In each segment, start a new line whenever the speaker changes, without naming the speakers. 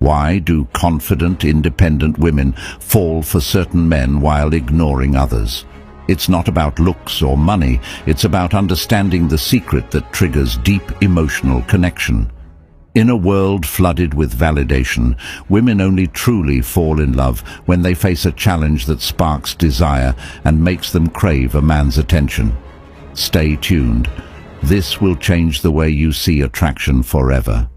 Why do confident, independent women fall for certain men while ignoring others? It's not about looks or money, it's about understanding the secret that triggers deep emotional connection. In a world flooded with validation, women only truly fall in love when they face a challenge that sparks desire and makes them crave a man's attention. Stay tuned. This will change the way you see attraction forever.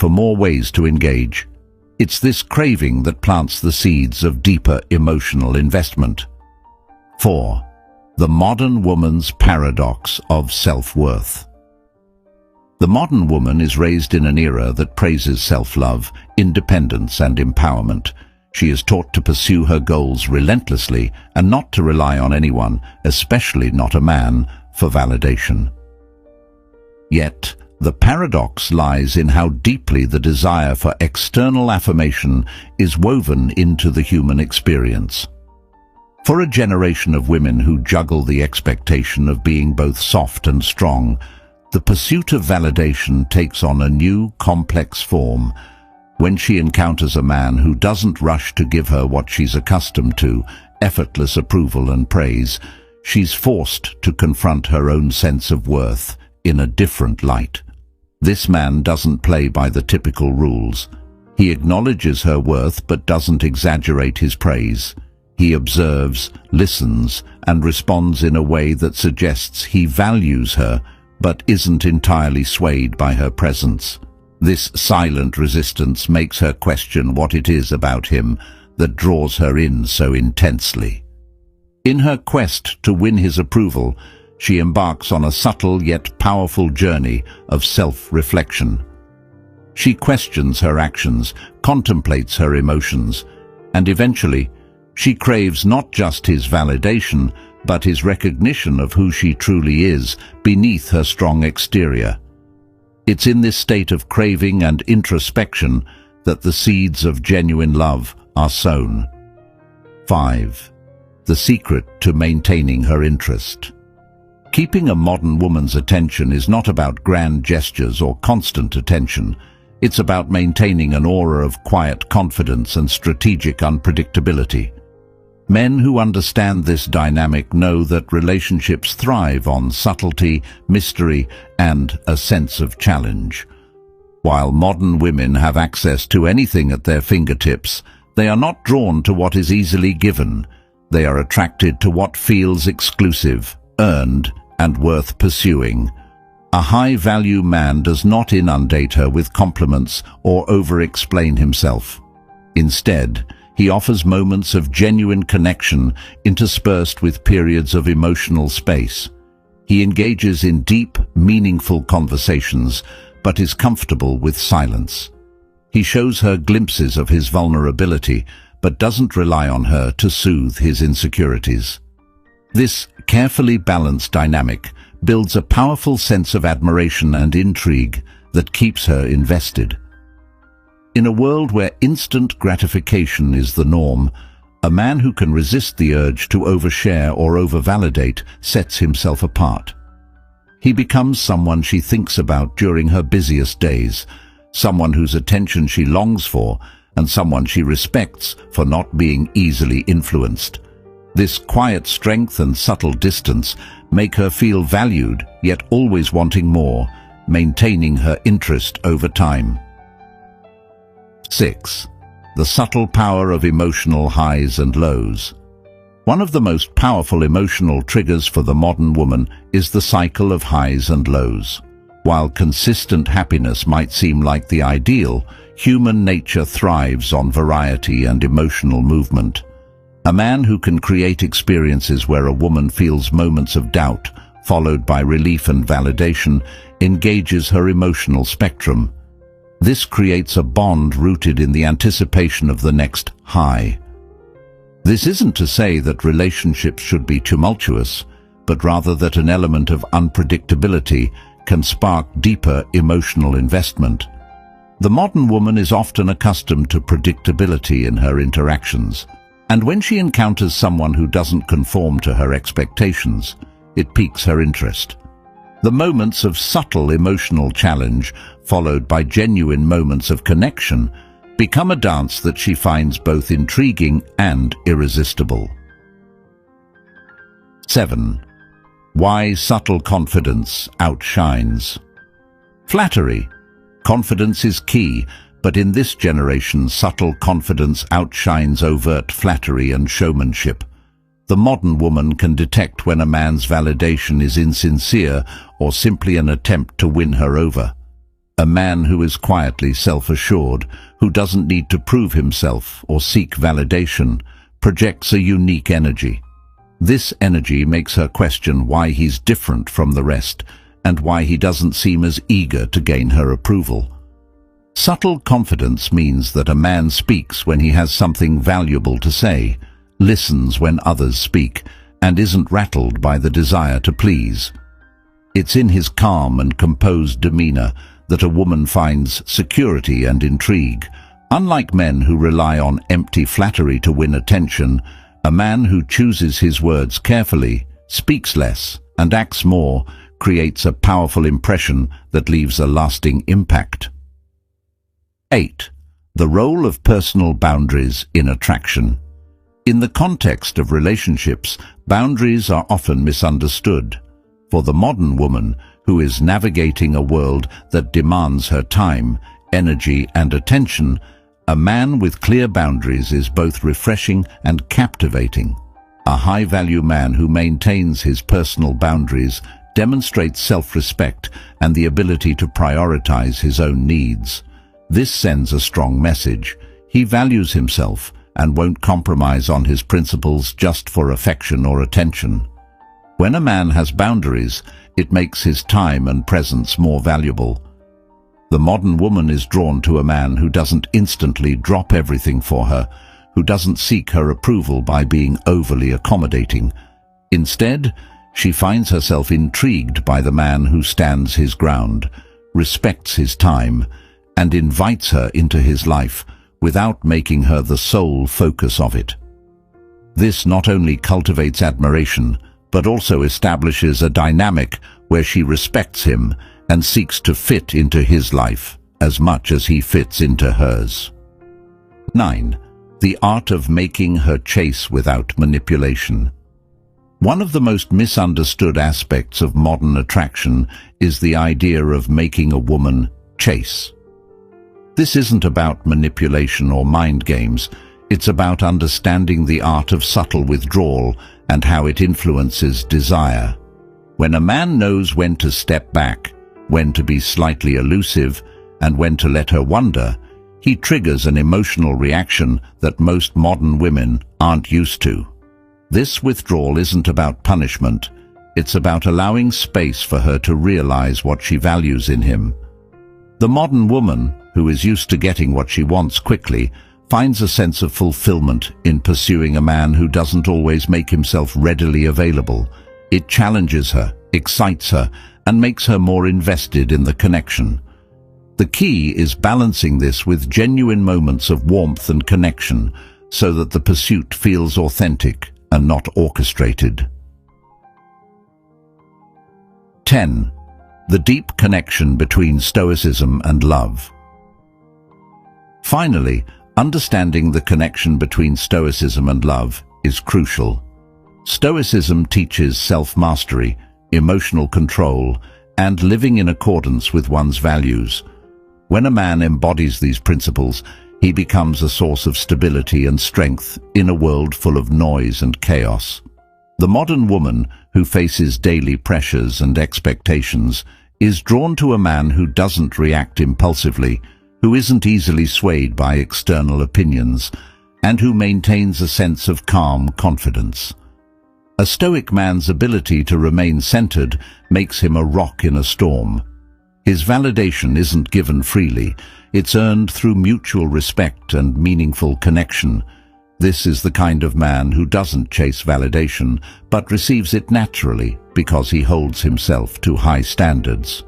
for more ways to engage. It's this craving that plants the seeds of deeper emotional investment. 4. The modern woman's paradox of self-worth. The modern woman is raised in an era that praises self-love, independence and empowerment. She is taught to pursue her goals relentlessly and not to rely on anyone, especially not a man, for validation. Yet, the paradox lies in how deeply the desire for external affirmation is woven into the human experience. For a generation of women who juggle the expectation of being both soft and strong, the pursuit of validation takes on a new, complex form. When she encounters a man who doesn't rush to give her what she's accustomed to, effortless approval and praise, she's forced to confront her own sense of worth in a different light. This man doesn't play by the typical rules. He acknowledges her worth but doesn't exaggerate his praise. He observes, listens, and responds in a way that suggests he values her but isn't entirely swayed by her presence. This silent resistance makes her question what it is about him that draws her in so intensely. In her quest to win his approval, she embarks on a subtle yet powerful journey of self-reflection. She questions her actions, contemplates her emotions, and eventually, she craves not just his validation, but his recognition of who she truly is beneath her strong exterior. It's in this state of craving and introspection that the seeds of genuine love are sown. 5. The secret to maintaining her interest. Keeping a modern woman's attention is not about grand gestures or constant attention. It's about maintaining an aura of quiet confidence and strategic unpredictability. Men who understand this dynamic know that relationships thrive on subtlety, mystery, and a sense of challenge. While modern women have access to anything at their fingertips, they are not drawn to what is easily given. They are attracted to what feels exclusive, earned, and worth pursuing. A high-value man does not inundate her with compliments or over-explain himself. Instead, he offers moments of genuine connection interspersed with periods of emotional space. He engages in deep, meaningful conversations, but is comfortable with silence. He shows her glimpses of his vulnerability, but doesn't rely on her to soothe his insecurities. This carefully balanced dynamic builds a powerful sense of admiration and intrigue that keeps her invested. In a world where instant gratification is the norm, a man who can resist the urge to overshare or overvalidate sets himself apart. He becomes someone she thinks about during her busiest days, someone whose attention she longs for, and someone she respects for not being easily influenced. This quiet strength and subtle distance make her feel valued, yet always wanting more, maintaining her interest over time. 6. The subtle power of emotional highs and lows. One of the most powerful emotional triggers for the modern woman is the cycle of highs and lows. While consistent happiness might seem like the ideal, human nature thrives on variety and emotional movement. A man who can create experiences where a woman feels moments of doubt, followed by relief and validation, engages her emotional spectrum. This creates a bond rooted in the anticipation of the next high. This isn't to say that relationships should be tumultuous, but rather that an element of unpredictability can spark deeper emotional investment. The modern woman is often accustomed to predictability in her interactions, and when she encounters someone who doesn't conform to her expectations, it piques her interest. The moments of subtle emotional challenge, followed by genuine moments of connection, become a dance that she finds both intriguing and irresistible. 7. Why subtle confidence outshines. Flattery. Confidence is key, but in this generation, subtle confidence outshines overt flattery and showmanship. The modern woman can detect when a man's validation is insincere or simply an attempt to win her over. a man who is quietly self-assured, who doesn't need to prove himself or seek validation, projects a unique energy. This energy makes her question why he's different from the rest and why he doesn't seem as eager to gain her approval. Subtle confidence means that a man speaks when he has something valuable to say, listens when others speak, and isn't rattled by the desire to please. It's in his calm and composed demeanor that a woman finds security and intrigue. Unlike men who rely on empty flattery to win attention, a man who chooses his words carefully, speaks less, and acts more creates a powerful impression that leaves a lasting impact. 8. The role of personal boundaries in attraction. In the context of relationships, boundaries are often misunderstood. For the modern woman, who is navigating a world that demands her time, energy, and attention, a man with clear boundaries is both refreshing and captivating. A high-value man who maintains his personal boundaries demonstrates self-respect and the ability to prioritize his own needs. This sends a strong message. He values himself and won't compromise on his principles just for affection or attention. When a man has boundaries, it makes his time and presence more valuable. The modern woman is drawn to a man who doesn't instantly drop everything for her, who doesn't seek her approval by being overly accommodating. Instead, she finds herself intrigued by the man who stands his ground, respects his time, and invites her into his life without making her the sole focus of it. This not only cultivates admiration, but also establishes a dynamic where she respects him and seeks to fit into his life as much as he fits into hers. 9. The art of making her chase without manipulation. One of the most misunderstood aspects of modern attraction is the idea of making a woman chase. This isn't about manipulation or mind games. It's about understanding the art of subtle withdrawal and how it influences desire. When a man knows when to step back, when to be slightly elusive, and when to let her wonder, he triggers an emotional reaction that most modern women aren't used to. This withdrawal isn't about punishment. It's about allowing space for her to realize what she values in him. The modern woman, who is used to getting what she wants quickly, finds a sense of fulfillment in pursuing a man who doesn't always make himself readily available. It challenges her, excites her, and makes her more invested in the connection. The key is balancing this with genuine moments of warmth and connection so that the pursuit feels authentic and not orchestrated. 10. The deep connection between Stoicism and love. Finally, understanding the connection between Stoicism and love is crucial. Stoicism teaches self-mastery, emotional control, and living in accordance with one's values. When a man embodies these principles, he becomes a source of stability and strength in a world full of noise and chaos. The modern woman, who faces daily pressures and expectations, is drawn to a man who doesn't react impulsively, who isn't easily swayed by external opinions, and who maintains a sense of calm confidence. A Stoic man's ability to remain centered makes him a rock in a storm. His validation isn't given freely, it's earned through mutual respect and meaningful connection. This is the kind of man who doesn't chase validation, but receives it naturally because he holds himself to high standards.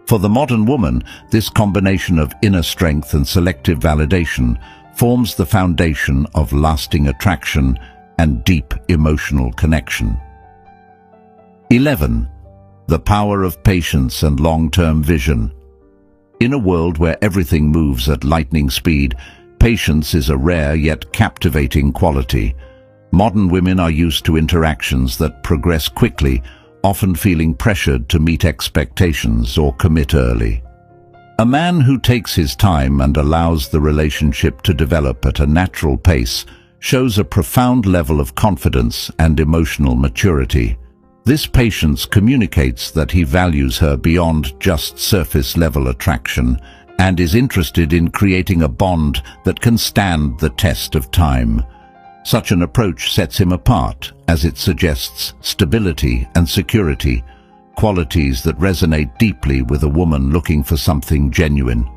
For the modern woman, this combination of inner strength and selective validation forms the foundation of lasting attraction and deep emotional connection. 11. The power of patience and long-term vision. In a world where everything moves at lightning speed, patience is a rare yet captivating quality. Modern women are used to interactions that progress quickly, often feeling pressured to meet expectations or commit early. A man who takes his time and allows the relationship to develop at a natural pace shows a profound level of confidence and emotional maturity. This patience communicates that he values her beyond just surface-level attraction and is interested in creating a bond that can stand the test of time. Such an approach sets him apart, as it suggests stability and security, qualities that resonate deeply with a woman looking for something genuine.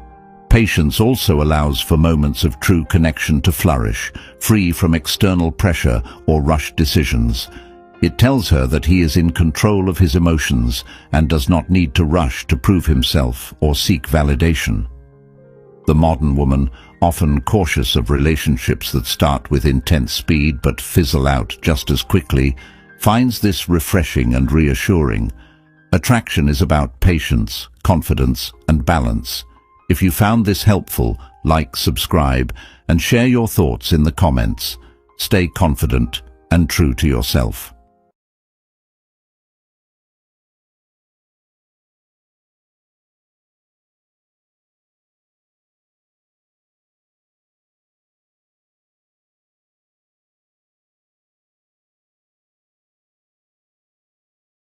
Patience also allows for moments of true connection to flourish, free from external pressure or rushed decisions. It tells her that he is in control of his emotions and does not need to rush to prove himself or seek validation. The modern woman, often cautious of relationships that start with intense speed but fizzle out just as quickly, finds this refreshing and reassuring. Attraction is about patience, confidence, and balance. If you found this helpful, like, subscribe, and share your thoughts in the comments. Stay confident and true to yourself.